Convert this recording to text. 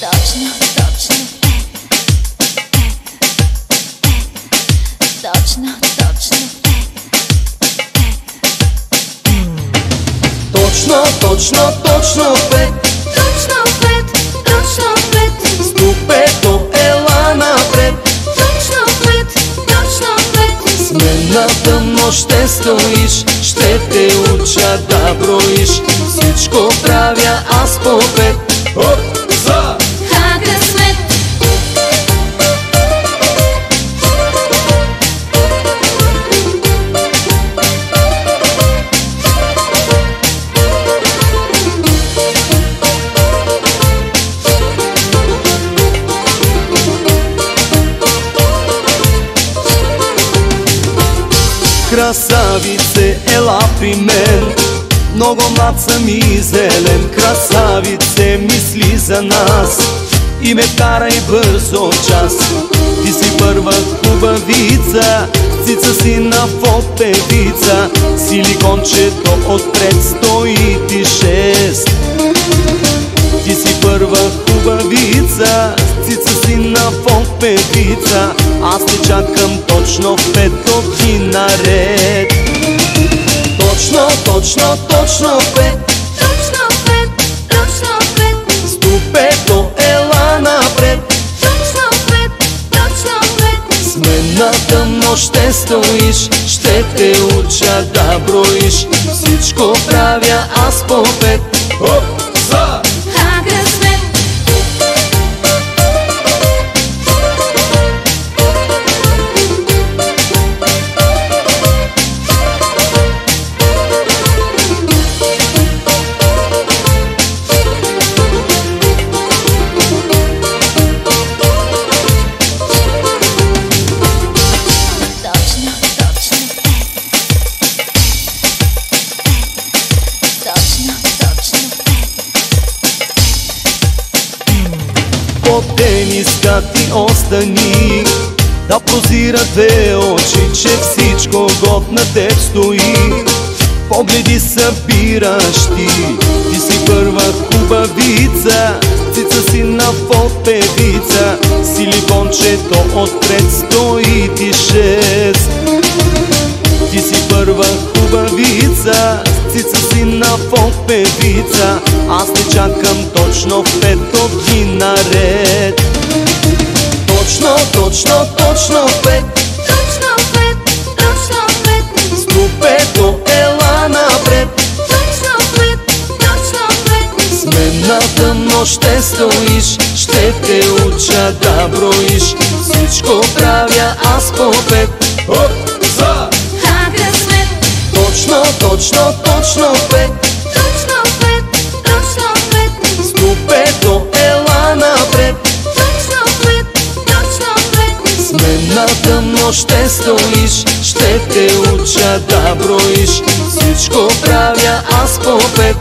Точно, точно пет. Точно, точно пет. Точно, точно, точно пет. Точно пет, точно пет. Ступето, ела напред. Точно пет, точно пет. С мен на тъмно ще стоиш, ще те уча да броиш. Всичко правя аз по пет. Оп, за! Късмет. Красавице, ела при мен. Много млад съм и зелен. Красавице, мисли за нас и ме карай бързо час. Ти си първа хубавица, цица си на фопевица. Силикончето отпред стои ти 6. Ти си първа хубавица, цица си на фопевица. Аз те чакам точно в 5 ти наред. Точно, точно, точно пет. Точно пет, точно пет. Ступето, ела напред. Точно пет, точно пет. С мен на тъмно ще стоиш, ще те уча да броиш. Всичко правя аз по пет. Оп, за! Късмет. Точно, точно пет. Точно, точно пет. По тениска ти остани, да прозира две очи, че всичко год на теб стои. Погледи събираш ти, ти си първа хубавица, цица си на фопевица. Силикончето отпред стои ти 6. Ти си първа хубавица, цица си на фопевица. Аз те чакам точно в 5 ти наред. Точно, точно, точно пет. Точно пет, точно пет. Ступето, ела напред. Точно пет, точно пет. С мен на тъмно ще стоиш, ще те уча да броиш. Всичко правя аз по пет. Оп, за! Късмет. Точно, точно, точно пет. Точно пет, точно пет. Ступето, ела напред. Точно пет, точно пет. С мен на тъмно ще стоиш, ще те уча да броиш. Всичко правя аз по пет.